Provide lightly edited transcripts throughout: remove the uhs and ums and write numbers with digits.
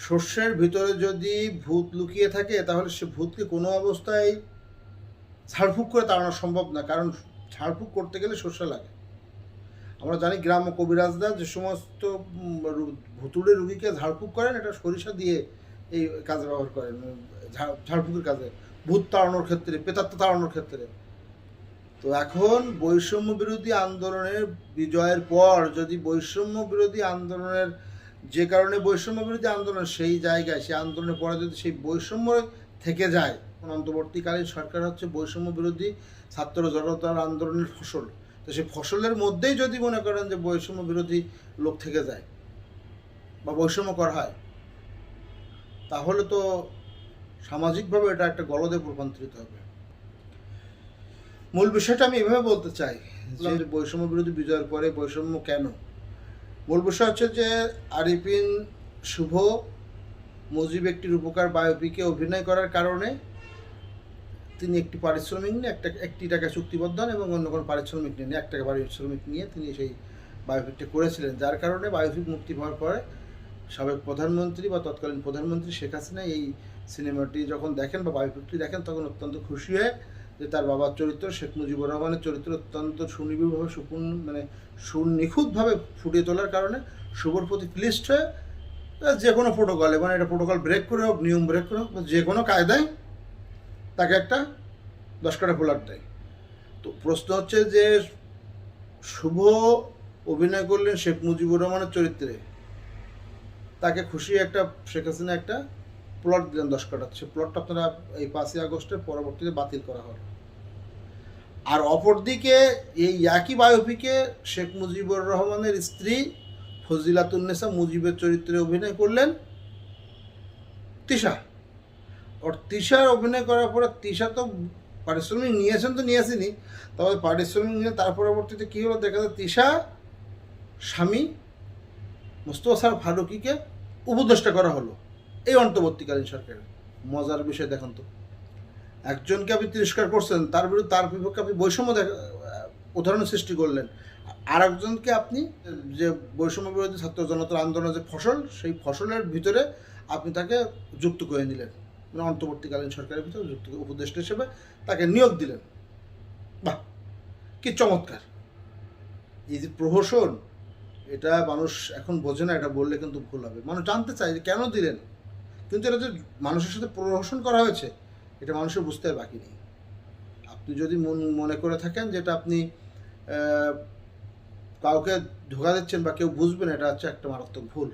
শস্যের ভিতরে যদি ভূত লুকিয়ে থাকে তাহলে সে ভূতকে কোনো অবস্থায় ঝাড়ফুঁক করে তাড়ানো সম্ভব না, কারণ ঝাড়ফুঁক করতে গেলে শস্য লাগে। আমরা জানি গ্রাম ও কবিরাজরা যে সমস্ত ভুতুড়ে রুগীকে ঝাড়ফুঁক করেন, এটা সরিষা দিয়ে এই কাজে ব্যবহার করেন, ঝাড়ফুঁকের কাজে, ভূত তাড়ানোর ক্ষেত্রে, প্রেতাত্ম তাড়ানোর ক্ষেত্রে। তো এখন বৈষম্য বিরোধী আন্দোলনের বিজয়ের পর যদি বৈষম্য বিরোধী আন্দোলনের যে কারণে বৈষম্য বিরোধী আন্দোলন সেই জায়গায়, সেই আন্দোলনের পরে যদি সেই বৈষম্য থেকে যায়, অন্তর্বর্তীকালীন সরকার হচ্ছে বৈষম্য বিরোধী ছাত্র জনতার আন্দোলনের ফসল। তো সেই ফসলের মধ্যেই যদি মনে করেন যে বৈষম্য বিরোধী লোক থেকে যায় বা বৈষম্য করা হয়, তাহলে তো সামাজিকভাবে এটা একটা গলদে রূপান্তরিত হবে। মূল বিষয়টা আমি এভাবে বলতে চাই যে বৈষম্য বিরোধী বিজয়ের পরে বৈষম্য কেন। মূল বিষয় হচ্ছে যে আরিফিন শুভ মুজিব একটি রূপকার বায়োপিকে অভিনয় করার কারণে তিনি একটি পারিশ্রমিক নিয়ে একটি টাকা চুক্তিবদ্ধ হন এবং অন্য কোনো পারিশ্রমিক নেন, 1 টাকা পারিশ্রমিক নিয়ে তিনি সেই বায়োপিকটা করেছিলেন, যার কারণে বায়োপিক মুক্তি পাওয়ার পরে সাবেক প্রধানমন্ত্রী বা তৎকালীন প্রধানমন্ত্রী শেখ হাসিনা এই সিনেমাটি যখন দেখেন বা বায়োপিকটি দেখেন তখন অত্যন্ত খুশি হয়ে যে তার বাবার চরিত্র শেখ মুজিবুর রহমানের চরিত্র অত্যন্ত সুনিবিড়ভাবে সুনিখুঁতভাবে ফুটিয়ে তোলার কারণে শুভর প্রতি প্লিস্ট হয়ে যে কোনো প্রোটোকলে, মানে এটা প্রোটোকল ব্রেক করে হোক, নিয়ম ব্রেক করে হোক, যে কোনো কায়দায় তাকে একটা 10 কাঠা ফ্ল্যাট দেয়। তো প্রশ্ন হচ্ছে যে শুভ অভিনয় করলেন শেখ মুজিবুর রহমানের চরিত্রে, তাকে খুশি একটা শেখ হাসিনা একটা প্লট দিলেন 10 কাঠা। সে প্লটটা আপনারা এই 5ই আগস্টের পরবর্তীতে বাতিল করা হলো। আর অপরদিকে এই একই বায়োপিকে শেখ মুজিবুর রহমানের স্ত্রী ফজিলাতুন্নেসা মুজিবের চরিত্রে অভিনয় করলেন তিশা। আর তিশার অভিনয় করার পরে তিশা তো পারিশ্রমিক নিয়েছেন, তো নিয়েছেনই, তবে পারিশ্রমিক নিয়ে তার পরবর্তীতে কী হলো দেখা যায় তিশা স্বামী মোস্তফা স্যার ফারুকিকে উপদেষ্টা করা হলো এই অন্তর্বর্তীকালীন সরকারের। মজার বিষয় দেখুন তো, একজনকে আপনি তিরস্কার করছেন, তার বিরুদ্ধে তার বিপক্ষে আপনি বৈষম্য উদাহরণ সৃষ্টি করলেন, আর একজনকে আপনি যে বৈষম্য বিরোধী ছাত্র জনতার আন্দোলনের যে ফসল, সেই ফসলের ভিতরে আপনি তাকে যুক্ত করে নিলেন, মানে অন্তর্বর্তীকালীন সরকারের ভিতরে যুক্ত উপদেষ্টা হিসেবে তাকে নিয়োগ দিলেন। বাহ, কি চমৎকার! এই যে প্রহসন, এটা মানুষ এখন বোঝে না, এটা বললে কিন্তু ভুল হবে। মানুষ জানতে চায় যে কেন দিলেন, কিন্তু এটা যে মানুষের সাথে প্রহসন করা হয়েছে এটা মানুষের বুঝতে বাকি নেই। আপনি যদি মনে করে থাকেন যেটা আপনি কাউকে ধোকা দিচ্ছেন বা কেউ বুঝবেন, এটা হচ্ছে একটা মারাত্মক ভুল।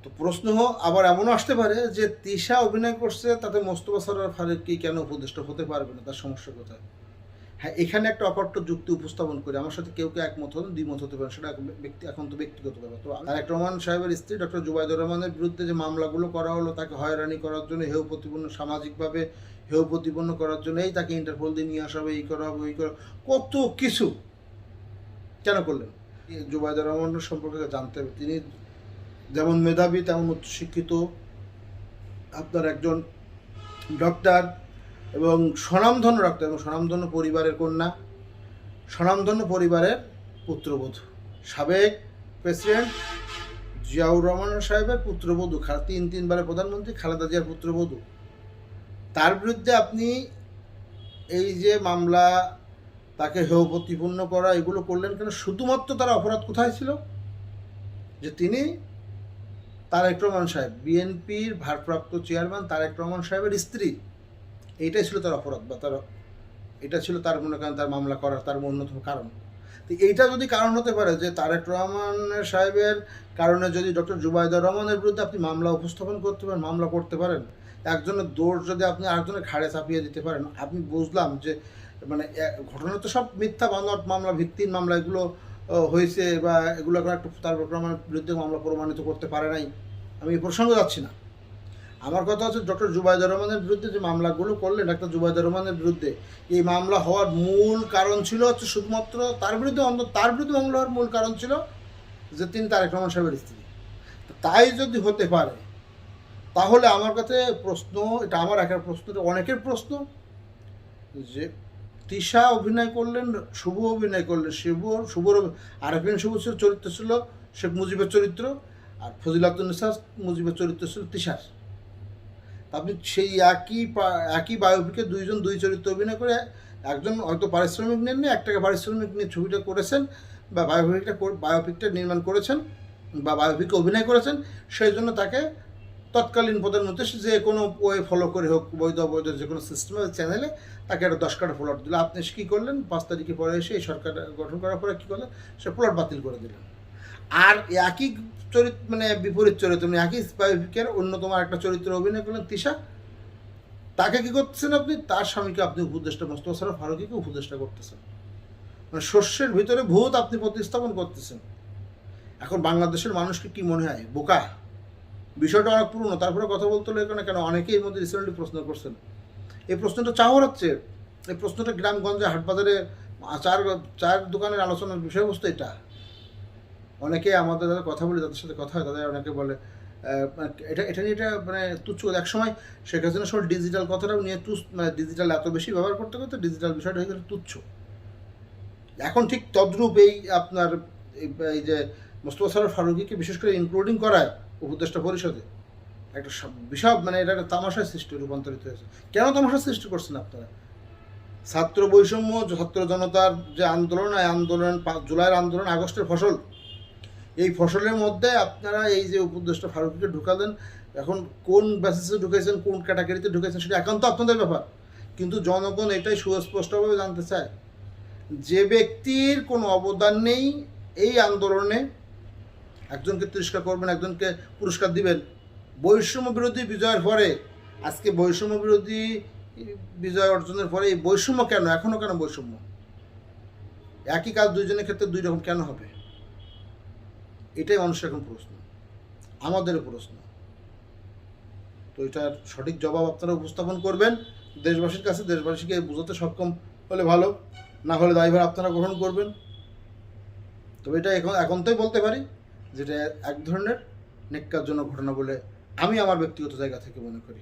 তো প্রশ্ন আবার এমনও আসতে পারে যে তিশা অভিনয় করছে, তাতে মোস্তফা সরোয়ার ফারুকী কেন উপদেষ্টা হতে পারবে না, তার সমস্যা কোথায়? হ্যাঁ, এখানে একটা অপাট্য যুক্তি উপস্থাপন করে আমার সাথে কেউ একমত হন, দ্বিমত হতে পারে, সেটা এখন তো ব্যক্তিগত ব্যাপার। তো তারেক রহমান সাহেবের স্ত্রী ডক্টর জুবাইদুর রহমানের বিরুদ্ধে যে মামলাগুলো করা হলো, তাকে হয়রানি করার জন্য, হেয় প্রতিপন্ন, সামাজিকভাবে হেয় প্রতিপন্ন করার জন্য, এই তাকে ইন্টারপোল দিয়ে নিয়ে আসা হবে, এই করা হবে, ওই করা, কত কিছু কেন করলেন? জুবাইদুর রহমানের সম্পর্কে জানতে হবে। তিনি যেমন মেধাবী তেমন উচ্চশিক্ষিত, আপনার একজন ডক্টর এবং স্বনামধন্য ডাক্তার এবং স্বনামধন্য পরিবারের কন্যা, স্বনামধন্য পরিবারের পুত্রবধূ, সাবেক প্রেসিডেন্ট জিয়াউর রহমান সাহেবের পুত্রবধূ, 3বারের প্রধানমন্ত্রী খালেদা জিয়ার পুত্রবধূ। তার বিরুদ্ধে আপনি এই যে মামলা, তাকে হেয় প্রতিপন্ন করা, এগুলো করলেন কেন? শুধুমাত্র তার অপরাধ কোথায় ছিল? যে তিনি তারেক রহমান সাহেব, বিএনপির ভারপ্রাপ্ত চেয়ারম্যান তারেক রহমান সাহেবের স্ত্রী, এইটাই ছিল তার অপরাধ, বা এটা ছিল তার মনে করেন তার মামলা করার তার অন্যতম কারণ। তো এইটা যদি কারণ হতে পারে যে তারেক রহমান সাহেবের কারণে যদি ডক্টর জুবাইদুর রহমানের বিরুদ্ধে আপনি মামলা উপস্থাপন করতে পারেন, মামলা করতে পারেন, একজনের দোষ যদি আপনি আরেকজনের ঘাড়ে চাপিয়ে দিতে পারেন, আপনি বুঝলাম যে মানে ঘটনা তো সব মিথ্যা বানোয়াট মামলা, ভিত্তিহীন মামলা এগুলো হয়েছে, বা এগুলো এখন একটু তারেক রহমানের বিরুদ্ধে মামলা প্রমাণিত করতে পারে নাই, আমি এই প্রসঙ্গে যাচ্ছি না। আমার কথা হচ্ছে ডক্টর জুবাইদুর রহমানের বিরুদ্ধে যে মামলাগুলো করলেন, ডাক্তার জুবাইদুর রহমানের বিরুদ্ধে, এই মামলা হওয়ার মূল কারণ ছিল হচ্ছে শুধুমাত্র তার বিরুদ্ধে মামলা হওয়ার মূল কারণ ছিল যে তিনি তারেক রহমান সাহেবের স্ত্রী। তাই যদি হতে পারে তাহলে আমার কাছে প্রশ্ন, এটা আমার একার প্রশ্ন, এটা অনেকের প্রশ্ন, যে তিশা অভিনয় করলেন, শুভ অভিনয় করলেন, শুভর আরেকজন শুভ চরিত্র ছিল শেখ মুজিবের চরিত্র, আর ফজিলাতুন্নেসা মুজিবের চরিত্র ছিল তিশার। আপনি সেই একই বায়োপিকে দুইজন দুই চরিত্র অভিনয় করে, একজন হয়তো পারিশ্রমিক নেননি, 1 টাকা পারিশ্রমিক নিয়ে ছবিটা করেছেন বা বায়োপিকটা নির্মাণ করেছেন বা বায়োপিকে অভিনয় করেছেন, সেই জন্য তাকে তৎকালীন প্রধানমন্ত্রী যে কোনো ওয়ে ফলো করে হোক, বৈধ অবৈধ যে কোনো সিস্টেমে চ্যানেলে তাকে একটা 10 কাটা প্লট দিল। আপনি কী করলেন? 5 তারিখে পরে এসে এই সরকার গঠন করার পরে কী করলেন? সে প্লট বাতিল করে দিলেন। আর একই চরিত্র, মানে বিপরীত চরিত্র, মানে একই বায়োপিকের অন্যতম একটা চরিত্র অভিনয় করলেন তিশা। তাকে কী করতেছেন আপনি? তার স্বামীকে আপনি উপদেষ্টা, মোস্তফা সরোয়ার ফারুকীকে উপদেষ্টা করতেছেন। মানে শস্যের ভিতরে ভূত আপনি প্রতিস্থাপন করতেছেন। এখন বাংলাদেশের মানুষকে কি মনে হয়? বোকা? বিষয়টা অনেক পুরনো, তারপরে কথা বলতে হলে এখানে কেন? অনেকেই এর মধ্যে রিসেন্টলি প্রশ্ন করছেন। এই প্রশ্নটা চাওয়ার হচ্ছে, এই প্রশ্নটা গ্রামগঞ্জে হাটবাজারে চায়ের দোকানের আলোচনার বিষয়বস্তু এটা। অনেকে আমাদের যারা কথা বলি, তাদের সাথে কথা হয়, তাদের অনেকে বলে এটা নিয়ে মানে তুচ্ছ। এক সময় শেখ হাসিনা সব ডিজিটাল কথাটাও নিয়ে মানে ডিজিটাল এত বেশি ব্যবহার করতে করতে ডিজিটাল বিষয়টা হয়ে গেলে তুচ্ছ। এখন ঠিক তদ্রূপ এই আপনার এই যে মোস্তফা সরোয়ার ফারুকীকে বিশেষ করে ইনক্লুডিং করায় উপদেষ্টা পরিষদে একটা বিশাল, মানে এটা একটা তামাশার সৃষ্টি রূপান্তরিত হয়েছে। কেন তামাশার সৃষ্টি করছেন আপনারা? ছাত্র বৈষম্য, ছাত্র জনতার যে আন্দোলন, এই আন্দোলন জুলাইয়ের আন্দোলন, আগস্টের ফসল, এই ফসলের মধ্যে আপনারা এই যে উপদেষ্টা ফারুকীকে ঢুকালেন, এখন কোন বেসিসে ঢুকেছেন, কোন ক্যাটাগরিতে ঢুকেছেন সেটা একান্ত আপনাদের ব্যাপার। কিন্তু জনগণ এটাই সুস্পষ্টভাবে জানতে চায়, যে ব্যক্তির কোনো অবদান নেই এই আন্দোলনে, একজনকে তিরস্কার করবেন, একজনকে পুরস্কার দিবেন। বৈষম্য বিরোধী বিজয়ের পরে, আজকে বৈষম্য বিরোধী বিজয় অর্জনের পরে এই বৈষম্য কেন? এখনও কেন বৈষম্য? একই কাজ দুইজনের ক্ষেত্রে দুই রকম কেন হবে? এটাই মানুষের এখন প্রশ্ন, আমাদের প্রশ্ন। তো এটার সঠিক জবাব আপনারা উপস্থাপন করবেন দেশবাসীর কাছে। দেশবাসীকে বোঝাতে সক্ষম হলে ভালো, না হলে দায়ভার আপনারা গ্রহণ করবেন। তবে এটা এখনই বলতে পারি যেটা এক ধরনের নেক্কারজনক ঘটনা বলে আমি আমার ব্যক্তিগত জায়গা থেকে মনে করি।